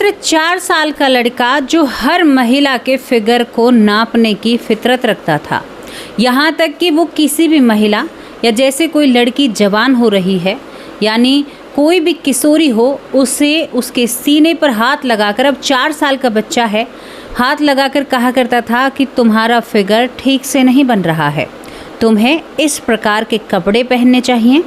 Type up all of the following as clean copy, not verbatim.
मात्र 4 साल का लड़का जो हर महिला के फिगर को नापने की फितरत रखता था। यहाँ तक कि वो किसी भी महिला या जैसे कोई लड़की जवान हो रही है, यानी कोई भी किशोरी हो, उसे उसके सीने पर हाथ लगाकर, अब 4 साल का बच्चा है, हाथ लगाकर कहा करता था कि तुम्हारा फिगर ठीक से नहीं बन रहा है, तुम्हें इस प्रकार के कपड़े पहनने चाहिए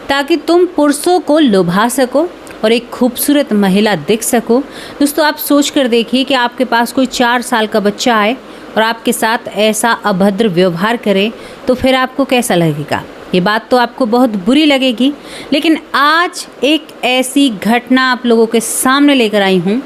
ताकि तुम पुरुषों को लुभा सको और एक खूबसूरत महिला दिख सको। दोस्तों, आप सोच कर देखिए कि आपके पास कोई 4 साल का बच्चा आए और आपके साथ ऐसा अभद्र व्यवहार करे तो फिर आपको कैसा लगेगा। ये बात तो आपको बहुत बुरी लगेगी। लेकिन आज एक ऐसी घटना आप लोगों के सामने लेकर आई हूँ।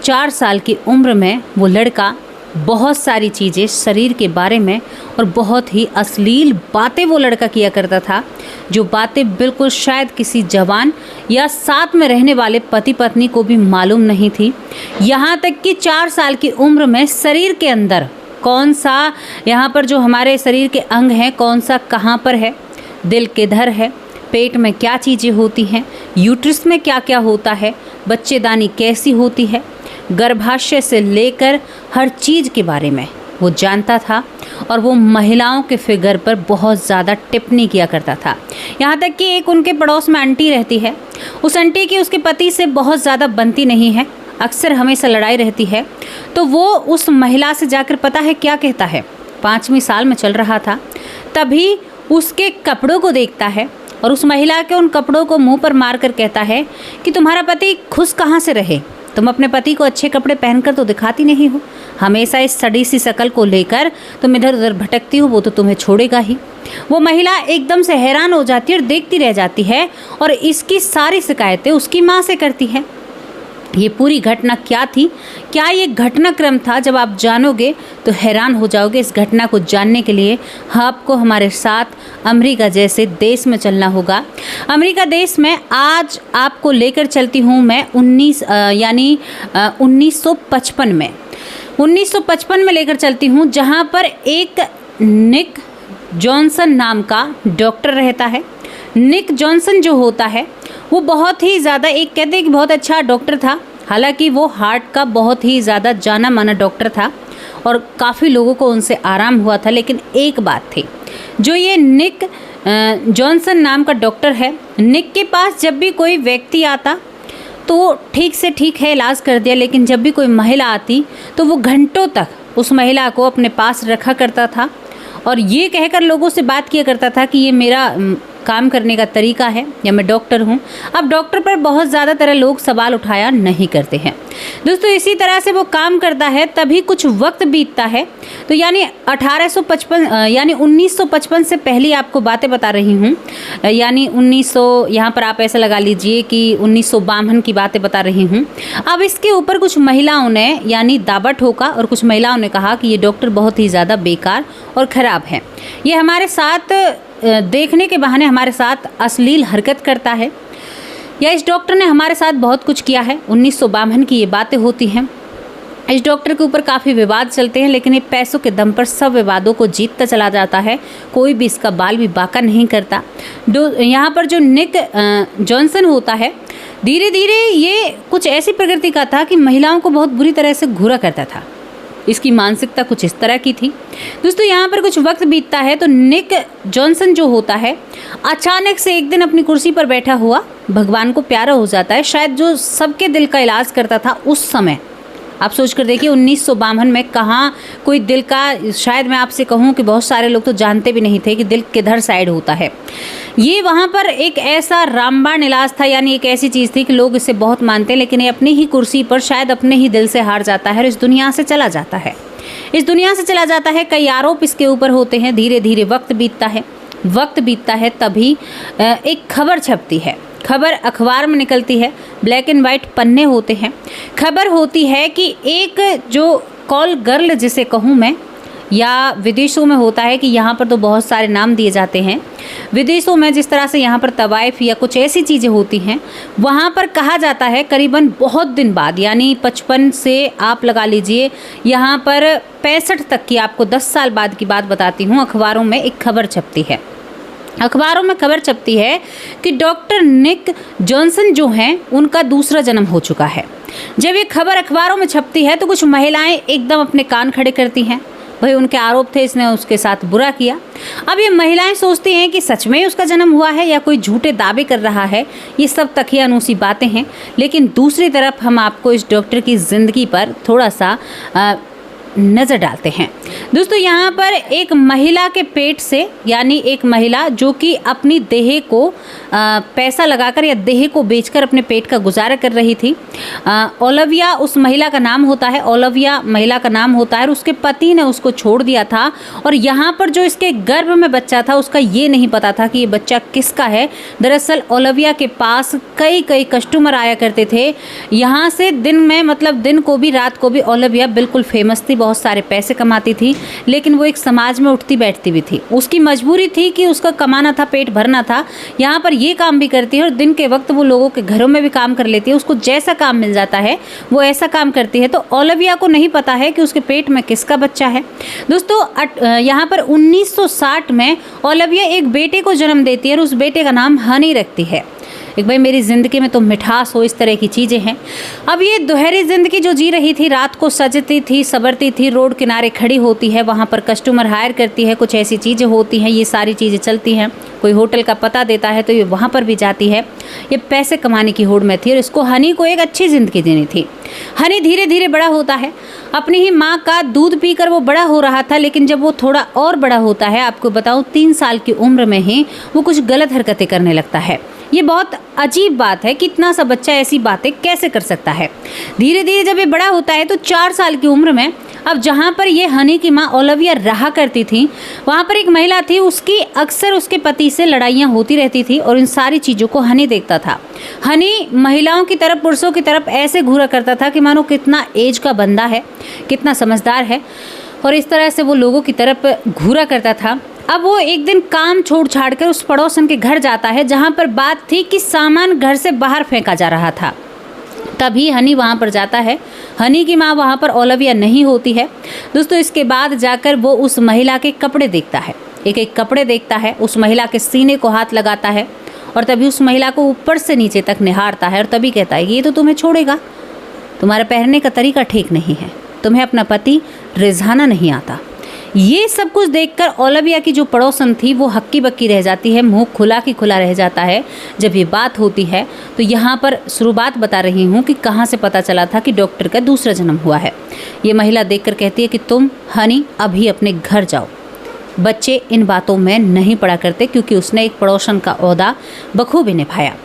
4 साल की उम्र में वो लड़का बहुत सारी चीज़ें शरीर के बारे में और बहुत ही अश्लील बातें वो लड़का किया करता था, जो बातें बिल्कुल शायद किसी जवान या साथ में रहने वाले पति पत्नी को भी मालूम नहीं थी। यहाँ तक कि 4 साल की उम्र में शरीर के अंदर कौन सा, यहाँ पर जो हमारे शरीर के अंग हैं, कौन सा कहाँ पर है, दिल किधर है, पेट में क्या चीज़ें होती हैं, यूट्रस में क्या क्या होता है, बच्चेदानी कैसी होती है, गर्भाशय से लेकर हर चीज़ के बारे में वो जानता था। और वो महिलाओं के फिगर पर बहुत ज़्यादा टिप्पणी किया करता था। यहाँ तक कि एक उनके पड़ोस में आंटी रहती है, उस आंटी की उसके पति से बहुत ज़्यादा बनती नहीं है, अक्सर हमेशा लड़ाई रहती है। तो वो उस महिला से जाकर पता है क्या कहता है, 5वीं साल में चल रहा था, तभी उसके कपड़ों को देखता है और उस महिला के उन कपड़ों को मुंह पर मार कर कहता है कि तुम्हारा पति खुश कहाँ से रहे, तुम अपने पति को अच्छे कपड़े पहनकर तो दिखाती नहीं हो, हमेशा इस सड़ी सी शकल को लेकर तुम इधर उधर भटकती हो, वो तो तुम्हें छोड़ेगा ही। वो महिला एकदम से हैरान हो जाती है और देखती रह जाती है और इसकी सारी शिकायतें उसकी माँ से करती है। ये पूरी घटना क्या थी, क्या ये घटनाक्रम था, जब आप जानोगे तो हैरान हो जाओगे। इस घटना को जानने के लिए आपको हमारे साथ अमेरिका जैसे देश में चलना होगा। अमेरिका देश में आज आपको लेकर चलती हूँ मैं 1955 में 1955 में लेकर चलती हूँ, जहाँ पर एक निक जॉनसन नाम का डॉक्टर रहता है। निक जॉनसन जो होता है वो बहुत ही ज़्यादा, एक कहते हैं कि बहुत अच्छा डॉक्टर था। हालांकि वो हार्ट का बहुत ही ज़्यादा जाना माना डॉक्टर था और काफ़ी लोगों को उनसे आराम हुआ था। लेकिन एक बात थी, जो ये निक जॉनसन नाम का डॉक्टर है, निक के पास जब भी कोई व्यक्ति आता तो ठीक से ठीक है, इलाज कर दिया, लेकिन जब भी कोई महिला आती तो वो घंटों तक उस महिला को अपने पास रखा करता था और ये कहकर लोगों से बात किया करता था कि ये मेरा काम करने का तरीका है या मैं डॉक्टर हूँ। अब डॉक्टर पर बहुत ज़्यादा तरह लोग सवाल उठाया नहीं करते हैं। दोस्तों, इसी तरह से वो काम करता है, तभी कुछ वक्त बीतता है। तो यानी 1955 से पहले आपको बातें बता रही हूँ, यानी 1900, यहाँ पर आप ऐसा लगा लीजिए कि 1952 की बातें बता रही हूँ। अब इसके ऊपर कुछ महिलाओं ने यानी दावा ठोका और कुछ महिलाओं ने कहा कि ये डॉक्टर बहुत ही ज़्यादा बेकार और ख़राब है, ये हमारे साथ देखने के बहाने हमारे साथ अश्लील हरकत करता है, या इस डॉक्टर ने हमारे साथ बहुत कुछ किया है। 1952 की ये बातें होती हैं। इस डॉक्टर के ऊपर काफ़ी विवाद चलते हैं, लेकिन ये पैसों के दम पर सब विवादों को जीतता चला जाता है, कोई भी इसका बाल भी बाका नहीं करता। यहाँ पर जो निक जॉनसन होता है, धीरे धीरे ये कुछ ऐसी प्रकृति का था कि महिलाओं को बहुत बुरी तरह से घूरा करता था। इसकी मानसिकता कुछ इस तरह की थी। दोस्तों, यहाँ पर कुछ वक्त बीतता है तो निक जॉनसन जो होता है, अचानक से एक दिन अपनी कुर्सी पर बैठा हुआ भगवान को प्यारा हो जाता है। शायद जो सबके दिल का इलाज करता था उस समय, आप सोच कर देखिए 1952 में कहाँ कोई दिल का, शायद मैं आपसे कहूँ कि बहुत सारे लोग तो जानते भी नहीं थे कि दिल किधर साइड होता है। ये वहाँ पर एक ऐसा रामबाण इलाज था, यानी एक ऐसी चीज़ थी कि लोग इसे बहुत मानते हैं, लेकिन ये अपनी ही कुर्सी पर शायद अपने ही दिल से हार जाता है और इस दुनिया से चला जाता है। कई आरोप इसके ऊपर होते हैं। धीरे धीरे वक्त बीतता है, तभी एक खबर छपती है। खबर अखबार में निकलती है, ब्लैक एंड वाइट पन्ने होते हैं। खबर होती है कि एक जो कॉल गर्ल जिसे कहूँ मैं, या विदेशों में होता है कि यहाँ पर तो बहुत सारे नाम दिए जाते हैं। विदेशों में जिस तरह से यहाँ पर तवाइफ या कुछ ऐसी चीज़ें होती हैं, वहाँ पर कहा जाता है करीबन बहुत दिन बाद, यानी 55 से आप लगा लीजिए यहाँ पर 65 तक की, आपको 10 साल बाद की बात बताती हूँ। अखबारों में एक खबर छपती है। अखबारों में खबर छपती है कि डॉक्टर निक जॉनसन जो हैं उनका दूसरा जन्म हो चुका है। जब ये खबर अखबारों में छपती है तो कुछ महिलाएं एकदम अपने कान खड़े करती हैं। भाई उनके आरोप थे इसने उसके साथ बुरा किया। अब ये महिलाएं सोचती हैं कि सच में उसका जन्म हुआ है या कोई झूठे दावे कर रहा है। ये सब तकियानूसी बातें हैं। लेकिन दूसरी तरफ हम आपको इस डॉक्टर की ज़िंदगी पर थोड़ा सा नज़र डालते हैं। दोस्तों यहाँ पर एक महिला के पेट से, यानी एक महिला जो कि अपनी देह को पैसा लगाकर या देह को बेचकर अपने पेट का गुजारा कर रही थी। ओलिविया उस महिला का नाम होता है, ओलिविया महिला का नाम होता है। और उसके पति ने उसको छोड़ दिया था और यहाँ पर जो इसके गर्भ में बच्चा था उसका ये नहीं पता था कि ये बच्चा किसका है। दरअसल ओलिविया के पास कई कस्टमर आया करते थे यहाँ से दिन में, मतलब दिन को भी रात को भी। ओलिविया बिल्कुल फेमस थी, बहुत सारे पैसे कमाती थी, लेकिन वो एक समाज में उठती बैठती भी थी। उसकी मजबूरी थी कि उसका कमाना था, पेट भरना था। यहाँ पर ये काम भी करती है और दिन के वक्त वो लोगों के घरों में भी काम कर लेती है। उसको जैसा काम मिल जाता है वो ऐसा काम करती है। तो ओलिविया को नहीं पता है कि उसके पेट में किसका बच्चा है। दोस्तों यहाँ पर 1960 में ओलिविया एक बेटे को जन्म देती है और उस बेटे का नाम हनी रखती है। एक भाई मेरी ज़िंदगी में तो मिठास हो, इस तरह की चीज़ें हैं। अब ये दोहरी ज़िंदगी जो जी रही थी, रात को सजती थी, संवरती थी, रोड किनारे खड़ी होती है, वहाँ पर कस्टमर हायर करती है, कुछ ऐसी चीज़ें होती हैं, ये सारी चीज़ें चलती हैं। कोई होटल का पता देता है तो ये वहाँ पर भी जाती है। ये पैसे कमाने की होड़ में थी और इसको हनी को एक अच्छी ज़िंदगी देनी थी। हनी धीरे धीरे बड़ा होता है, अपनी ही माँ का दूध पीकर वो बड़ा हो रहा था। लेकिन जब वो थोड़ा और बड़ा होता है, आपको बताऊँ 3 साल की उम्र में ही वो कुछ गलत हरकतें करने लगता है। ये बहुत अजीब बात है कि इतना सा बच्चा ऐसी बातें कैसे कर सकता है। धीरे धीरे जब ये बड़ा होता है तो 4 साल की उम्र में, अब जहाँ पर ये हनी की माँ ओलिविया रहा करती थी, वहाँ पर एक महिला थी, उसकी अक्सर उसके पति से लड़ाइयाँ होती रहती थी और इन सारी चीज़ों को हनी देखता था। हनी महिलाओं की तरफ, पुरुषों की तरफ ऐसे घूरा करता था कि मानो कितना एज का बंदा है, कितना समझदार है, और इस तरह से वो लोगों की तरफ घूरा करता था। अब वो एक दिन काम छोड़ छाड़ कर उस पड़ोसन के घर जाता है जहाँ पर बात थी कि सामान घर से बाहर फेंका जा रहा था। तभी हनी वहाँ पर जाता है। हनी की माँ वहाँ पर ओलिविया नहीं होती है। दोस्तों इसके बाद जाकर वो उस महिला के कपड़े देखता है, एक एक कपड़े देखता है, उस महिला के सीने को हाथ लगाता है और तभी उस महिला को ऊपर से नीचे तक निहारता है और तभी कहता है ये तो तुम्हें छोड़ेगा, तुम्हारा पहनने का तरीका ठीक नहीं है, तुम्हें अपना पति रिझाना नहीं आता। ये सब कुछ देखकर ओलिविया की जो पड़ोसन थी वो हक्की बक्की रह जाती है, मुंह खुला की खुला रह जाता है। जब ये बात होती है तो यहाँ पर शुरुआत बता रही हूँ कि कहाँ से पता चला था कि डॉक्टर का दूसरा जन्म हुआ है। ये महिला देखकर कहती है कि तुम हनी अभी अपने घर जाओ। बच्चे इन बातों में नहीं पड़ा करते क्योंकि उसने एक पड़ोसन का ओहदा बखूबी निभाया।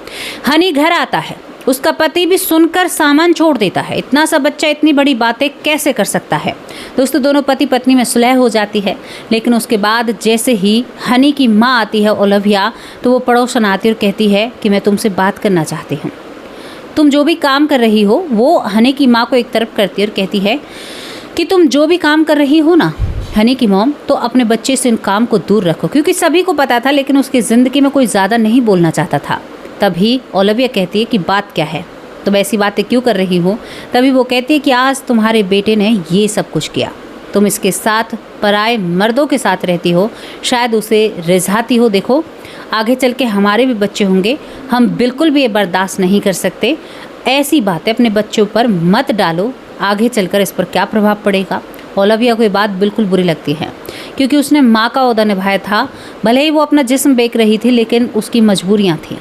हनी घर आता है, उसका पति भी सुनकर सामान छोड़ देता है। इतना सा बच्चा इतनी बड़ी बातें कैसे कर सकता है। दोस्तों दोनों पति पत्नी में सुलह हो जाती है। लेकिन उसके बाद जैसे ही हनी की माँ आती है ओलिविया, तो वो पड़ोसन आती और कहती है कि मैं तुमसे बात करना चाहती हूँ। तुम जो भी काम कर रही हो, वो हनी की माँ को एक तरफ करती है और कहती है कि तुम जो भी काम कर रही हो ना हनी की मॉम, तो अपने बच्चे से इन काम को दूर रखो। क्योंकि सभी को पता था लेकिन उसकी ज़िंदगी में कोई ज़्यादा नहीं बोलना चाहता था। तभी ओलिविया कहती है कि बात क्या है, तुम ऐसी बातें क्यों कर रही हो। तभी वो कहती है कि आज तुम्हारे बेटे ने ये सब कुछ किया, तुम इसके साथ पराए मर्दों के साथ रहती हो, शायद उसे रिझाती हो। देखो आगे चल के हमारे भी बच्चे होंगे, हम बिल्कुल भी ये बर्दाश्त नहीं कर सकते। ऐसी बातें अपने बच्चों पर मत डालो, आगे चलकर इस पर क्या प्रभाव पड़ेगा। ओलिविया को ये बात बिल्कुल बुरी लगती है क्योंकि उसने माँ का ओहदा निभाया था। भले ही वो अपना जिस्म बेच रही थी लेकिन उसकी मजबूरियाँ थीं।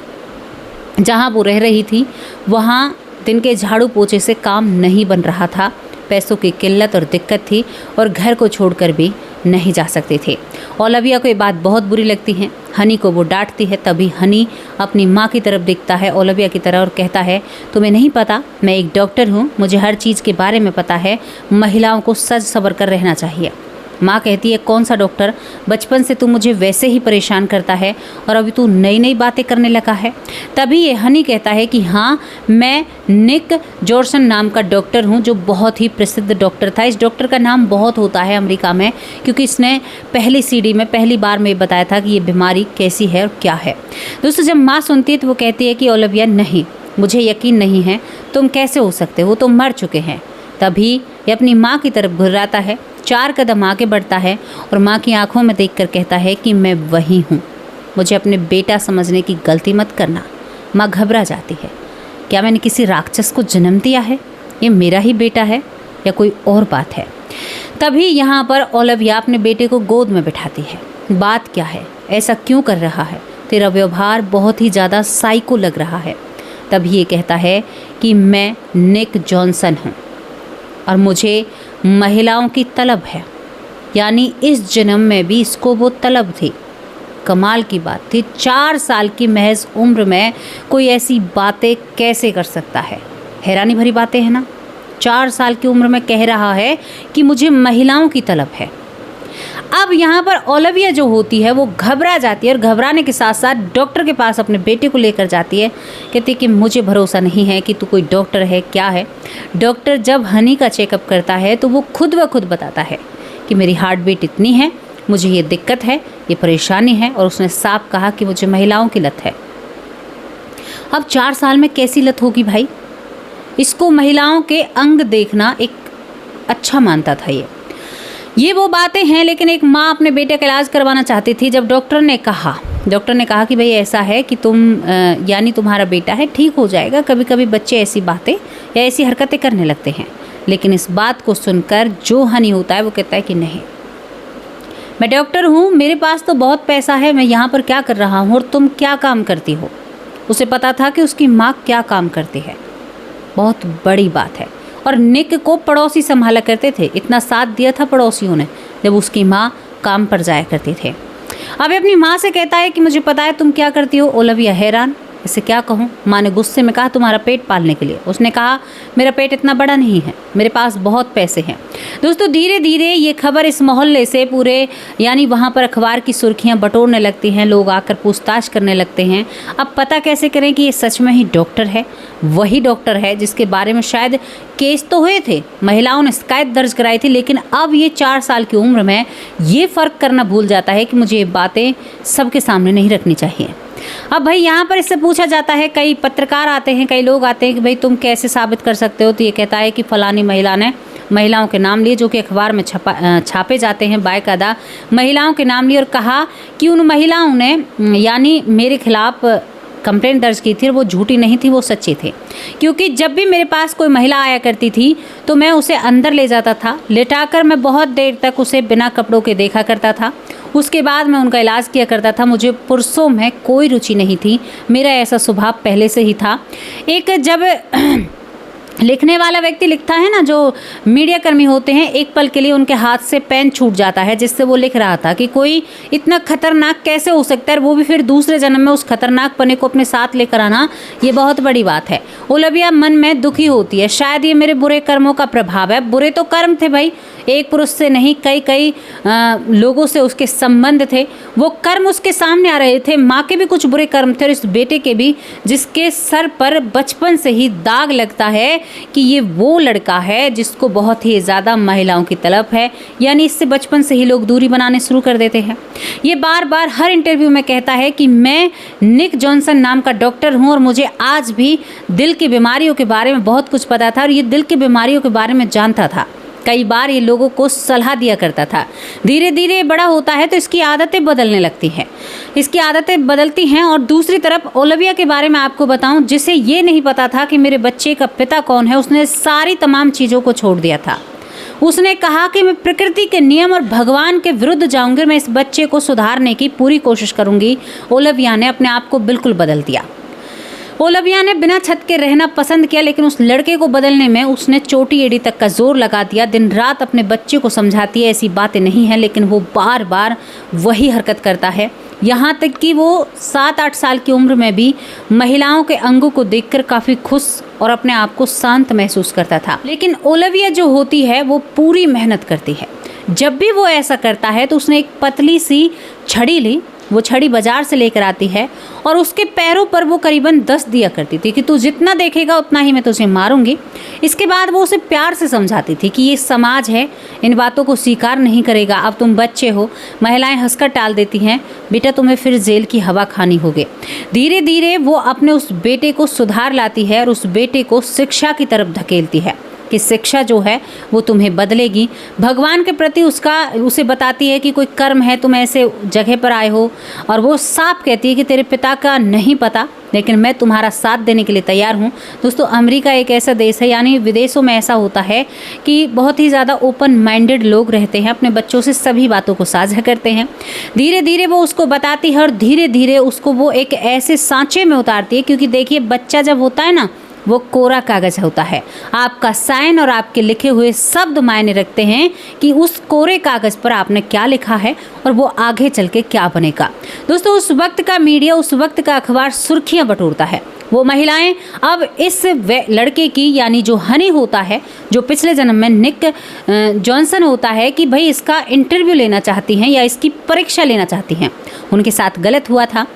जहाँ वो रह रही थी वहाँ दिन के झाड़ू पोछे से काम नहीं बन रहा था, पैसों की किल्लत और दिक्कत थी और घर को छोड़कर भी नहीं जा सकते थे। ओलिविया को ये बात बहुत बुरी लगती है। हनी को वो डांटती है। तभी हनी अपनी माँ की तरफ देखता है, ओलिविया की तरह, और कहता है तुम्हें नहीं पता, मैं एक डॉक्टर हूँ, मुझे हर चीज़ के बारे में पता है, महिलाओं को सज सवर कर रहना चाहिए। माँ कहती है कौन सा डॉक्टर, बचपन से तू मुझे वैसे ही परेशान करता है और अभी तू नई नई बातें करने लगा है। तभी ये हनी कहता है कि हाँ, मैं निक जॉर्सन नाम का डॉक्टर हूँ जो बहुत ही प्रसिद्ध डॉक्टर था। इस डॉक्टर का नाम बहुत होता है अमेरिका में क्योंकि इसने पहली सीडी में पहली बार में बताया था कि ये बीमारी कैसी है और क्या है। दोस्तों जब माँ सुनती है तो वो कहती है कि ओलिविया नहीं, मुझे यकीन नहीं है, तुम कैसे हो सकते हो, तुम मर चुके हैं। तभी ये अपनी माँ की तरफ घुर्राता है, 4 कदम आगे बढ़ता है और माँ की आंखों में देखकर कहता है कि मैं वही हूँ, मुझे अपने बेटा समझने की गलती मत करना। माँ घबरा जाती है, क्या मैंने किसी राक्षस को जन्म दिया है? ये मेरा ही बेटा है या कोई और बात है। तभी यहाँ पर ओलिविया अपने बेटे को गोद में बिठाती है। बात क्या है, ऐसा क्यों कर रहा है, तेरा व्यवहार बहुत ही ज़्यादा साइको लग रहा है। तभी ये कहता है कि मैं निक जॉनसन हूँ और मुझे महिलाओं की तलब है, यानी इस जन्म में भी इसको वो तलब थी। कमाल की बात थी, 4 साल की महज उम्र में कोई ऐसी बातें कैसे कर सकता है। हैरानी भरी बातें हैं ना। 4 साल की उम्र में कह रहा है कि मुझे महिलाओं की तलब है। अब यहाँ पर ओलिविया जो होती है वो घबरा जाती है और घबराने के साथ साथ डॉक्टर के पास अपने बेटे को लेकर जाती है। कहती है कि मुझे भरोसा नहीं है कि तू कोई डॉक्टर है, क्या है। डॉक्टर जब हनी का चेकअप करता है तो वो खुद ब खुद बताता है कि मेरी हार्ट बीट इतनी है, मुझे ये दिक्कत है, ये परेशानी है, और उसने साफ कहा कि मुझे महिलाओं की लत है। अब 4 साल में कैसी लत होगी भाई। इसको महिलाओं के अंग देखना एक अच्छा मानता था। ये वो बातें हैं। लेकिन एक माँ अपने बेटे का इलाज करवाना चाहती थी। जब डॉक्टर ने कहा कि भाई ऐसा है कि यानी तुम्हारा बेटा है, ठीक हो जाएगा। कभी कभी बच्चे ऐसी बातें या ऐसी हरकतें करने लगते हैं। लेकिन इस बात को सुनकर जो हनी होता है वो कहता है कि नहीं, मैं डॉक्टर हूँ, मेरे पास तो बहुत पैसा है, मैं यहाँ पर क्या कर रहा हूँ और तुम क्या काम करती हो। उसे पता था कि उसकी माँ क्या काम करती है, बहुत बड़ी बात है। और निक को पड़ोसी संभाला करते थे, इतना साथ दिया था पड़ोसियों ने जब उसकी माँ काम पर जाया करती थे। अब अपनी माँ से कहता है कि मुझे पता है तुम क्या करती हो। ओलिविया हैरान, इसे क्या कहूँ। माँ ने गुस्से में कहा तुम्हारा पेट पालने के लिए। उसने कहा मेरा पेट इतना बड़ा नहीं है, मेरे पास बहुत पैसे हैं। दोस्तों धीरे धीरे ये खबर इस मोहल्ले से पूरे यानी वहाँ पर अखबार की सुर्खियाँ बटोरने लगती हैं। लोग आकर पूछताछ करने लगते हैं। अब पता कैसे करें कि ये सच में ही डॉक्टर है, वही डॉक्टर है जिसके बारे में शायद केस तो हुए थे, महिलाओं ने शिकायत दर्ज कराई थी। लेकिन अब ये 4 साल की उम्र में ये फ़र्क करना भूल जाता है कि मुझे ये बातें सबके सामने नहीं रखनी चाहिए। अब भाई यहाँ पर इससे पूछा जाता है, कई पत्रकार आते हैं, कई लोग आते हैं कि भाई तुम कैसे साबित कर सकते हो। तो ये कहता है कि फलानी महिला ने महिलाओं के नाम लिए, जो कि अखबार में छापे जाते हैं, बाकायदा महिलाओं के नाम लिए, और कहा कि उन महिलाओं ने यानी मेरे खिलाफ कंप्लेंट दर्ज की थी और वो झूठी नहीं थी, वो सच्ची थी। क्योंकि जब भी मेरे पास कोई महिला आया करती थी तो मैं उसे अंदर ले जाता था, लेटाकर मैं बहुत देर तक उसे बिना कपड़ों के देखा करता था। उसके बाद मैं उनका इलाज किया करता था। मुझे पुरुषों में कोई रुचि नहीं थी, मेरा ऐसा स्वभाव पहले से ही था। एक जब लिखने वाला व्यक्ति लिखता है ना, जो मीडिया कर्मी होते हैं, एक पल के लिए उनके हाथ से पेन छूट जाता है जिससे वो लिख रहा था कि कोई इतना खतरनाक कैसे हो सकता है, वो भी फिर दूसरे जन्म में उस खतरनाक पने को अपने साथ लेकर आना, ये बहुत बड़ी बात है। ओलिविया मन में दुखी होती है, शायद ये मेरे बुरे कर्मों का प्रभाव है। बुरे तो कर्म थे भाई, एक पुरुष से नहीं, कई लोगों से उसके संबंध थे, वो कर्म उसके सामने आ रहे थे। माँ के भी कुछ बुरे कर्म थे और इस बेटे के भी, जिसके सर पर बचपन से ही दाग लगता है कि ये वो लड़का है जिसको बहुत ही ज़्यादा महिलाओं की तलब है। यानी इससे बचपन से ही लोग दूरी बनाने शुरू कर देते हैं। ये बार बार हर इंटरव्यू में कहता है कि मैं निक जॉनसन नाम का डॉक्टर हूँ और मुझे आज भी दिल की बीमारियों के बारे में बहुत कुछ पता था और ये दिल की बीमारियों के बारे में जानता था। कई बार ये लोगों को सलाह दिया करता था। धीरे धीरे बड़ा होता है तो इसकी आदतें बदलने लगती हैं, इसकी आदतें बदलती हैं। और दूसरी तरफ ओलिविया के बारे में आपको बताऊं, जिसे ये नहीं पता था कि मेरे बच्चे का पिता कौन है, उसने सारी तमाम चीज़ों को छोड़ दिया था। उसने कहा कि मैं प्रकृति के नियम और भगवान के विरुद्ध जाऊंगी, मैं इस बच्चे को सुधारने की पूरी कोशिश करूंगी। ओलिविया ने अपने आप को बिल्कुल बदल दिया। ओलिविया ने बिना छत के रहना पसंद किया, लेकिन उस लड़के को बदलने में उसने चोटी एड़ी तक का जोर लगा दिया। दिन रात अपने बच्चे को समझाती है ऐसी बातें नहीं हैं, लेकिन वो बार बार वही हरकत करता है। यहाँ तक कि वो 7-8 साल की उम्र में भी महिलाओं के अंगों को देखकर काफ़ी खुश और अपने आप को शांत महसूस करता था। लेकिन ओलिविया जो होती है वो पूरी मेहनत करती है। जब भी वो ऐसा करता है तो उसने एक पतली सी छड़ी ली, वो छड़ी बाजार से लेकर आती है और उसके पैरों पर वो करीबन 10 दिया करती थी कि तू जितना देखेगा उतना ही मैं तुझे मारूंगी। इसके बाद वो उसे प्यार से समझाती थी कि ये समाज है, इन बातों को स्वीकार नहीं करेगा, अब तुम बच्चे हो। महिलाएं हंसकर टाल देती हैं, बेटा तुम्हें फिर जेल की हवा खानी होगी। धीरे धीरे वो अपने उस बेटे को सुधार लाती है और उस बेटे को शिक्षा की तरफ धकेलती है। कि शिक्षा जो है वो तुम्हें बदलेगी। भगवान के प्रति उसे बताती है कि कोई कर्म है, तुम ऐसे जगह पर आए हो, और वो साफ कहती है कि तेरे पिता का नहीं पता, लेकिन मैं तुम्हारा साथ देने के लिए तैयार हूँ। दोस्तों, अमेरिका एक ऐसा देश है, यानी विदेशों में ऐसा होता है कि बहुत ही ज़्यादा ओपन माइंडेड लोग रहते हैं, अपने बच्चों से सभी बातों को साझा करते हैं। धीरे धीरे वो उसको बताती है और धीरे धीरे उसको वो एक ऐसे सांचे में उतारती है, क्योंकि देखिए बच्चा जब होता है ना, वो कोरा कागज़ होता है। आपका साइन और आपके लिखे हुए शब्द मायने रखते हैं कि उस कोरे कागज़ पर आपने क्या लिखा है और वो आगे चल के क्या बनेगा। दोस्तों, उस वक्त का मीडिया, उस वक्त का अखबार सुर्खियां बटोरता है। वो महिलाएं अब इस लड़के की, यानी जो हनी होता है, जो पिछले जन्म में निक जॉनसन होता है, कि भाई इसका इंटरव्यू लेना चाहती हैं या इसकी परीक्षा लेना चाहती हैं। उनके साथ गलत हुआ था।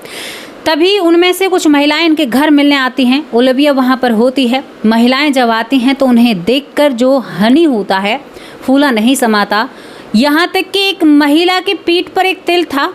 तभी उनमें से कुछ महिलाएं इनके घर मिलने आती हैं। ओलिविया वहाँ पर होती है। महिलाएं जब आती हैं तो उन्हें देखकर जो हनी होता है फूला नहीं समाता। यहाँ तक कि एक महिला की पीठ पर एक तिल था।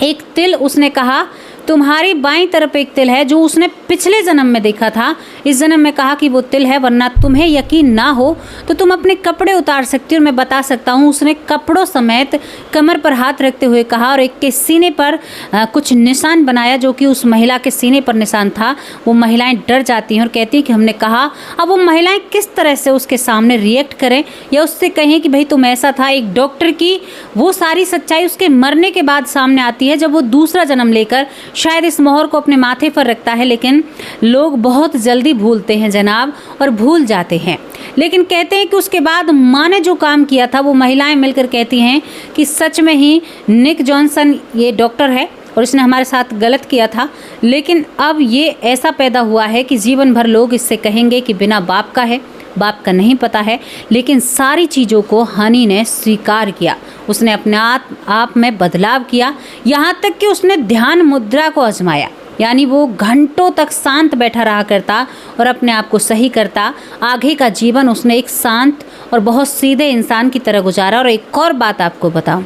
एक तिल, उसने कहा तुम्हारी बाईं तरफ एक तिल है जो उसने पिछले जन्म में देखा था। इस जन्म में कहा कि वो तिल है, वरना तुम्हें यकीन ना हो तो तुम अपने कपड़े उतार सकती हो और मैं बता सकता हूँ। उसने कपड़ों समेत कमर पर हाथ रखते हुए कहा और एक के सीने पर कुछ निशान बनाया, जो कि उस महिला के सीने पर निशान था। वो महिलाएं डर जाती हैं और कहती हैं कि हमने कहा। अब वो महिलाएं किस तरह से उसके सामने रिएक्ट करें या उससे कहें कि भाई तुम ऐसा था। एक डॉक्टर की वो सारी सच्चाई उसके मरने के बाद सामने आती है, जब वो दूसरा जन्म लेकर शायद इस मोहर को अपने माथे पर रखता है। लेकिन लोग बहुत जल्दी भूलते हैं जनाब, और भूल जाते हैं। लेकिन कहते हैं कि उसके बाद माँ ने जो काम किया था, वो महिलाएं मिलकर कहती हैं कि सच में ही निक जॉनसन ये डॉक्टर है और इसने हमारे साथ गलत किया था। लेकिन अब ये ऐसा पैदा हुआ है कि जीवन भर लोग इससे कहेंगे कि बिना बाप का है, बाप का नहीं पता है। लेकिन सारी चीज़ों को हनी ने स्वीकार किया। उसने अपने आप में बदलाव किया, यहाँ तक कि उसने ध्यान मुद्रा को आजमाया। यानी वो घंटों तक शांत बैठा रहा करता और अपने आप को सही करता। आगे का जीवन उसने एक शांत और बहुत सीधे इंसान की तरह गुजारा। और एक और बात आपको बताऊं,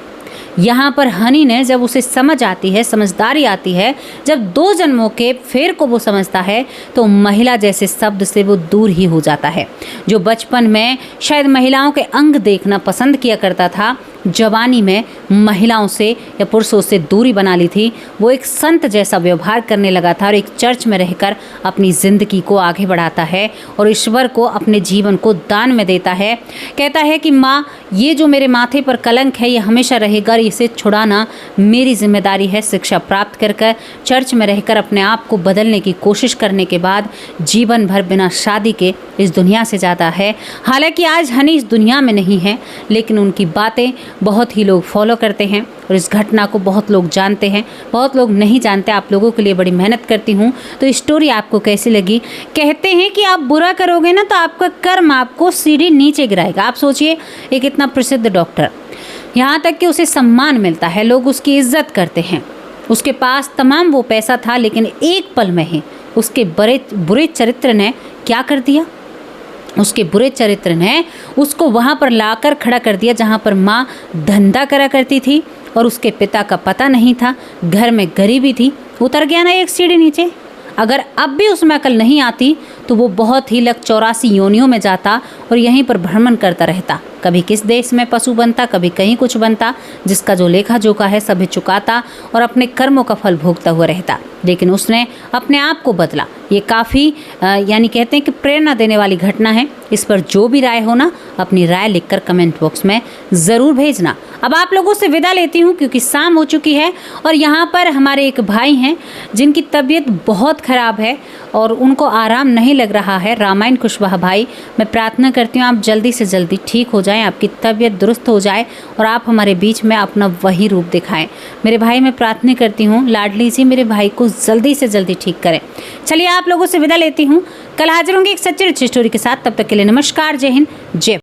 यहाँ पर हनी ने जब उसे समझ आती है, समझदारी आती है, जब 2 जन्मों के फेर को वो समझता है, तो महिला जैसे शब्द से वो दूर ही हो जाता है। जो बचपन में शायद महिलाओं के अंग देखना पसंद किया करता था, जवानी में महिलाओं से या पुरुषों से दूरी बना ली थी। वो एक संत जैसा व्यवहार करने लगा था और एक चर्च में रहकर अपनी ज़िंदगी को आगे बढ़ाता है और ईश्वर को अपने जीवन को दान में देता है। कहता है कि माँ, ये जो मेरे माथे पर कलंक है ये हमेशा रहेगा, इसे छुड़ाना मेरी जिम्मेदारी है। शिक्षा प्राप्त कर चर्च में रहकर अपने आप को बदलने की कोशिश करने के बाद जीवन भर बिना शादी के इस दुनिया से जाता है। हालांकि आज हनी इस दुनिया में नहीं है, लेकिन उनकी बातें बहुत ही लोग फॉलो करते हैं और इस घटना को बहुत लोग जानते हैं, बहुत लोग नहीं जानते। आप लोगों के लिए बड़ी मेहनत करती हूँ। तो स्टोरी आपको कैसी लगी? कहते हैं कि आप बुरा करोगे ना तो आपका कर्म आपको सीढ़ी नीचे गिराएगा। आप सोचिए, एक इतना प्रसिद्ध डॉक्टर, यहाँ तक कि उसे सम्मान मिलता है, लोग उसकी इज्जत करते हैं, उसके पास तमाम वो पैसा था, लेकिन एक पल में ही उसके बुरे चरित्र ने क्या कर दिया? उसके बुरे चरित्र ने उसको वहाँ पर लाकर खड़ा कर दिया जहाँ पर माँ धंधा करा करती थी और उसके पिता का पता नहीं था, घर में गरीबी थी। उतर गया ना एक सीढ़ी नीचे। अगर अब भी उसमें अकल नहीं आती तो वो बहुत ही 84 योनियों में जाता और यहीं पर भ्रमण करता रहता। कभी किस देश में पशु बनता, कभी कहीं कुछ बनता, जिसका जो लेखा जोखा है सभी चुकाता और अपने कर्मों का फल भोगता हुआ रहता। लेकिन उसने अपने आप को बदला। ये काफ़ी यानी कहते हैं कि प्रेरणा देने वाली घटना है। इस पर जो भी राय हो ना, अपनी राय लिखकर कमेंट बॉक्स में ज़रूर भेजना। अब आप लोगों से विदा लेती हूँ क्योंकि शाम हो चुकी है और यहाँ पर हमारे एक भाई हैं जिनकी तबीयत बहुत ख़राब है और उनको आराम नहीं लग रहा है। रामायण कुशवाहा भाई, मैं प्रार्थना करती हूँ आप जल्दी से जल्दी ठीक हो जाएं, आपकी तबीयत दुरुस्त हो जाए और आप हमारे बीच में अपना वही रूप दिखाएं। मेरे भाई, मैं प्रार्थना करती हूँ लाडली जी मेरे भाई को जल्दी से जल्दी ठीक करें। चलिए आप लोगों से विदा लेती हूँ। कल हाजिर होंगे एक सच्ची अच्छी स्टोरी के साथ। तब तक के लिए नमस्कार, जय हिंद, जय